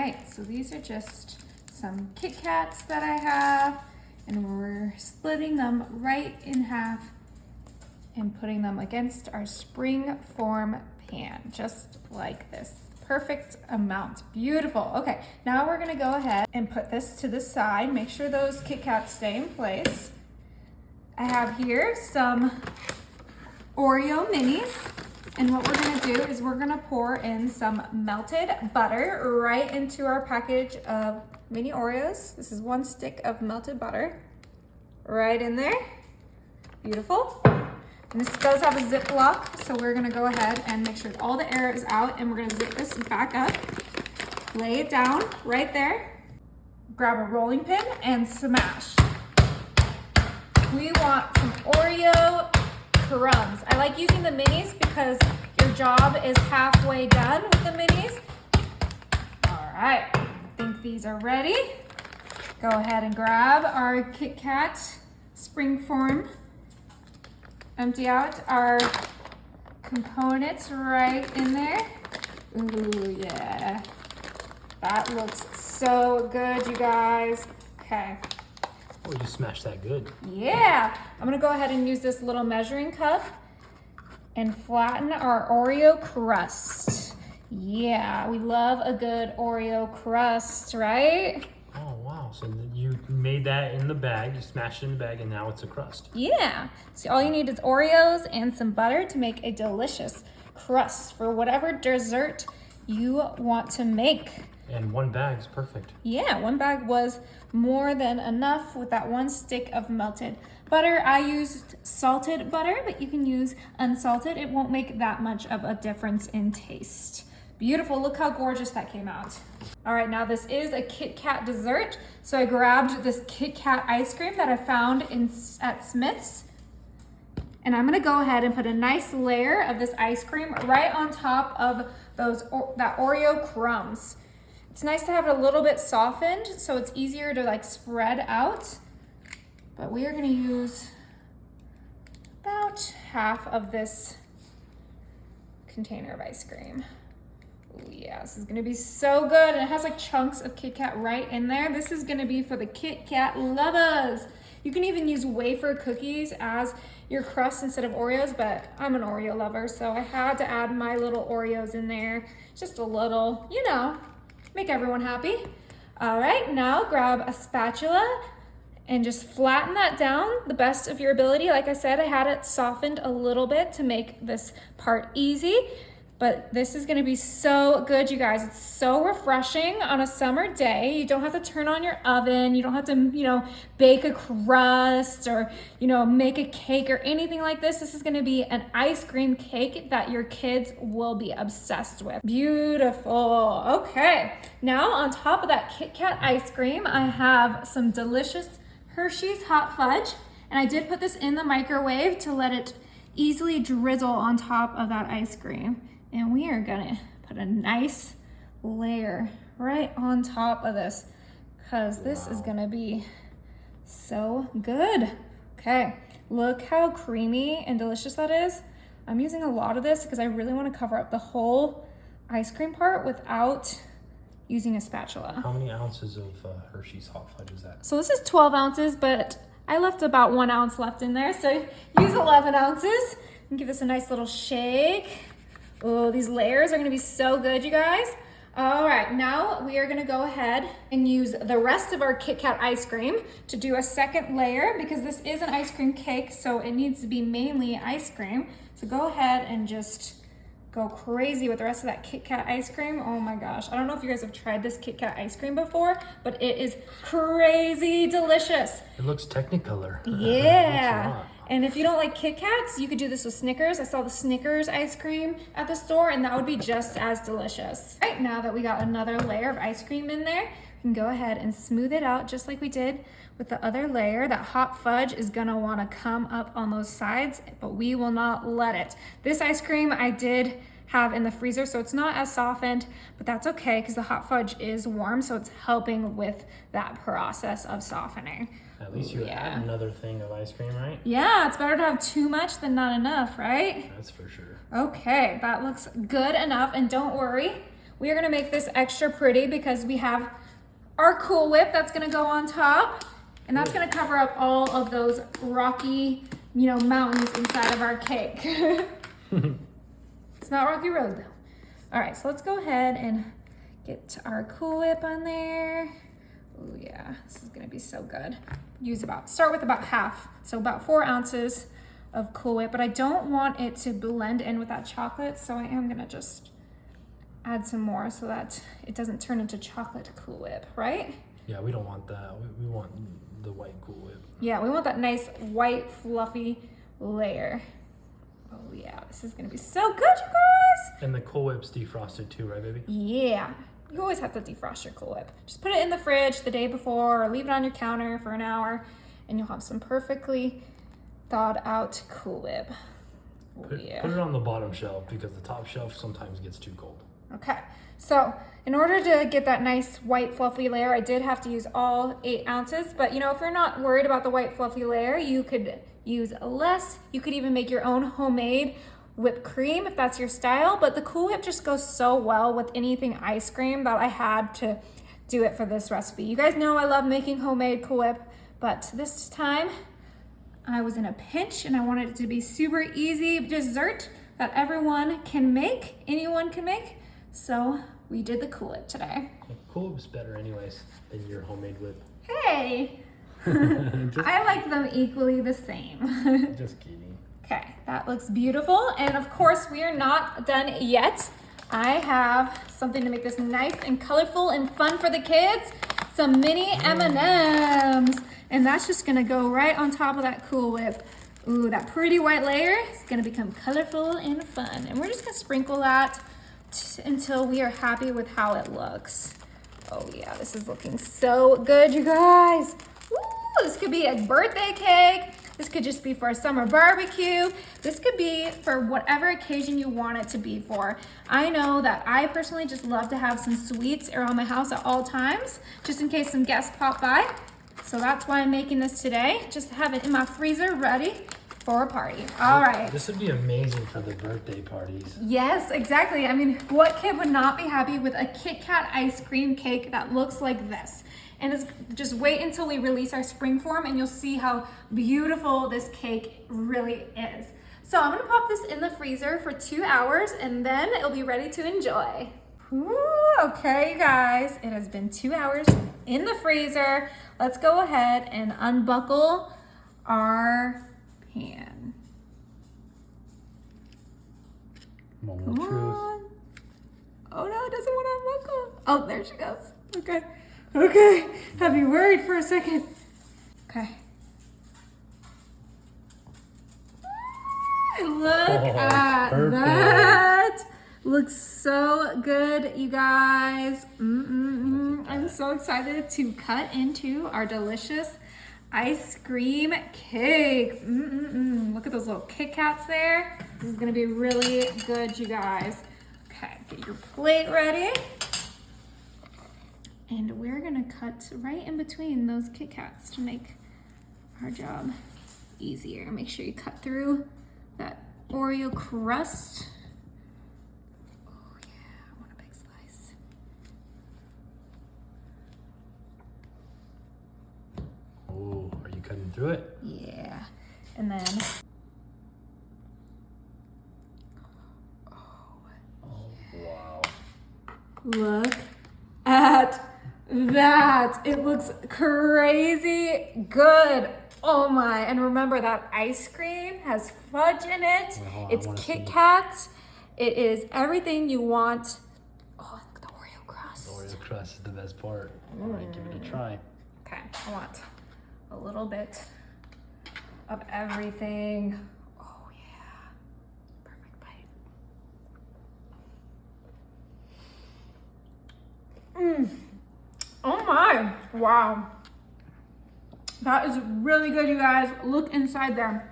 right, so these are just some Kit Kats that I have, and we're splitting them right in half and putting them against our spring form pan, just like this. Perfect amount. Beautiful. Okay, now we're gonna go ahead and put this to the side. Make sure those Kit Kats stay in place. I have here some Oreo minis, and what we're gonna do is we're gonna pour in some melted butter right into our package of mini Oreos. This is 1 stick of melted butter right in there. Beautiful. And this does have a zip lock, so we're gonna go ahead and make sure all the air is out, and we're gonna zip this back up, lay it down right there, grab a rolling pin and smash. We want some Oreo crumbs. I like using the minis because your job is halfway done with the minis. All right, I think these are ready. Go ahead and grab our Kit Kat Springform. Empty out our components right in there. Ooh, yeah. That looks so good, you guys. Okay. Oh, you smashed that good. Yeah. I'm gonna go ahead and use this little measuring cup and flatten our Oreo crust. Yeah, we love a good Oreo crust, right? Oh, wow. So you made that in the bag, you smashed it in the bag, and now it's a crust. Yeah. So all you need is Oreos and some butter to make a delicious crust for whatever dessert you want to make. And 1 bag is perfect. Yeah, 1 bag was more than enough with that 1 stick of melted butter. I used salted butter, but you can use unsalted. It won't make that much of a difference in taste. Beautiful, look how gorgeous that came out. All right, now this is a Kit Kat dessert. So I grabbed this Kit Kat ice cream that I found at Smith's. And I'm gonna go ahead and put a nice layer of this ice cream right on top of that Oreo crumbs. It's nice to have it a little bit softened so it's easier to like spread out. But we are gonna use about half of this container of ice cream. Ooh, yeah, this is gonna be so good. And it has like chunks of Kit Kat right in there. This is gonna be for the Kit Kat lovers. You can even use wafer cookies as your crust instead of Oreos, but I'm an Oreo lover, so I had to add my little Oreos in there. Just a little, you know, make everyone happy. All right, now grab a spatula and just flatten that down the best of your ability. Like I said, I had it softened a little bit to make this part easy. But this is gonna be so good, you guys. It's so refreshing on a summer day. You don't have to turn on your oven. You don't have to, you know, bake a crust or, you know, make a cake or anything like this. This is gonna be an ice cream cake that your kids will be obsessed with. Beautiful. Okay, now on top of that Kit Kat ice cream, I have some delicious Hershey's Hot Fudge. And I did put this in the microwave to let it easily drizzle on top of that ice cream. And we are gonna put a nice layer right on top of this because this is gonna be so good. Okay, look how creamy and delicious that is. I'm using a lot of this because I really wanna cover up the whole ice cream part without using a spatula. How many ounces of Hershey's Hot Fudge is that? So this is 12 ounces, but I left about 1 ounce left in there. So use 11 ounces and give this a nice little shake. Oh, these layers are gonna be so good, you guys. All right, now we are gonna go ahead and use the rest of our Kit Kat ice cream to do a second layer because this is an ice cream cake, so it needs to be mainly ice cream. So go ahead and just go crazy with the rest of that Kit Kat ice cream. Oh my gosh, I don't know if you guys have tried this Kit Kat ice cream before, but it is crazy delicious. It looks Technicolor. Yeah. And if you don't like Kit Kats, you could do this with Snickers. I saw the Snickers ice cream at the store, and that would be just as delicious. Right, now that we got another layer of ice cream in there, we can go ahead and smooth it out just like we did with the other layer. That hot fudge is gonna wanna come up on those sides, but we will not let it. This ice cream I did have in the freezer, so it's not as softened, but that's okay because the hot fudge is warm, so it's helping with that process of softening. At least you add another thing of ice cream, right? Yeah, it's better to have too much than not enough, right? That's for sure. Okay, that looks good enough, and don't worry, we are gonna make this extra pretty because we have our Cool Whip that's gonna go on top, and that's gonna cover up all of those rocky, you know, mountains inside of our cake. It's not Rocky Road though. All right, so let's go ahead and get our Cool Whip on there. Oh yeah, this is gonna be so good. Start with about half, so about 4 ounces of Cool Whip, but I don't want it to blend in with that chocolate, so I am gonna just add some more so that it doesn't turn into chocolate Cool Whip, right? Yeah, we don't want that. We want the white Cool Whip. Yeah, we want that nice white fluffy layer. Oh yeah, this is gonna be so good, you guys. And the Cool Whip's defrosted too, right, baby? Yeah, you always have to defrost your Cool Whip. Just put it in the fridge the day before or leave it on your counter for an hour and you'll have some perfectly thawed out Cool Whip. Oh, Put it on the bottom shelf because the top shelf sometimes gets too cold. Okay, so in order to get that nice white fluffy layer, I did have to use all 8 ounces, but you know, if you're not worried about the white fluffy layer, you could use less. You could even make your own homemade whipped cream if that's your style, but the Cool Whip just goes so well with anything ice cream that I had to do it for this recipe. You guys know I love making homemade Cool Whip, but this time I was in a pinch and I wanted it to be super easy dessert that everyone can make, anyone can make. So we did the Cool Whip today. Cool Whip's better anyways than your homemade whip. Hey, I like them equally the same. Just kidding. Okay, that looks beautiful. And of course we are not done yet. I have something to make this nice and colorful and fun for the kids. Some mini M&Ms. And that's just gonna go right on top of that Cool Whip. Ooh, that pretty white layer is gonna become colorful and fun. And we're just gonna sprinkle that until we are happy with how it looks. Oh yeah, this is looking so good, you guys. Ooh, this could be a birthday cake. This could just be for a summer barbecue. This could be for whatever occasion you want it to be for. I know that I personally just love to have some sweets around my house at all times, just in case some guests pop by. So that's why I'm making this today, just to have it in my freezer ready for a party. All right. This would be amazing for the birthday parties. Yes, exactly. I mean, what kid would not be happy with a Kit Kat ice cream cake that looks like this? And it's just wait until we release our spring form and you'll see how beautiful this cake really is. So I'm gonna pop this in the freezer for 2 hours and then it'll be ready to enjoy. Ooh, okay, guys, it has been 2 hours in the freezer. Let's go ahead and unbuckle our pan. Moment of truth. Oh no, it doesn't want to unbuckle. Oh, there she goes. Okay. Okay. Have you worried for a second? Okay. Look at perfect. that. Looks so good, you guys. I'm so excited to cut into our delicious ice cream cake. Look at those little Kit Kats there. This is gonna be really good, you guys. Okay, get your plate ready. And we're gonna cut right in between those Kit Kats to make our job easier. Make sure you cut through that Oreo crust. Oh yeah, I want a big slice. Oh, are you cutting through it? Yeah, and then, Wow. look at that. It looks crazy good. Oh my, and remember that ice cream has fudge in it. Well, It's Kit Kat. It is everything you want. Oh, look at the Oreo crust. The Oreo crust is the best part. All right, give it a try. Okay, I want a little bit of everything. Oh yeah, perfect bite. Oh my, wow. That is really good, you guys. Look inside there.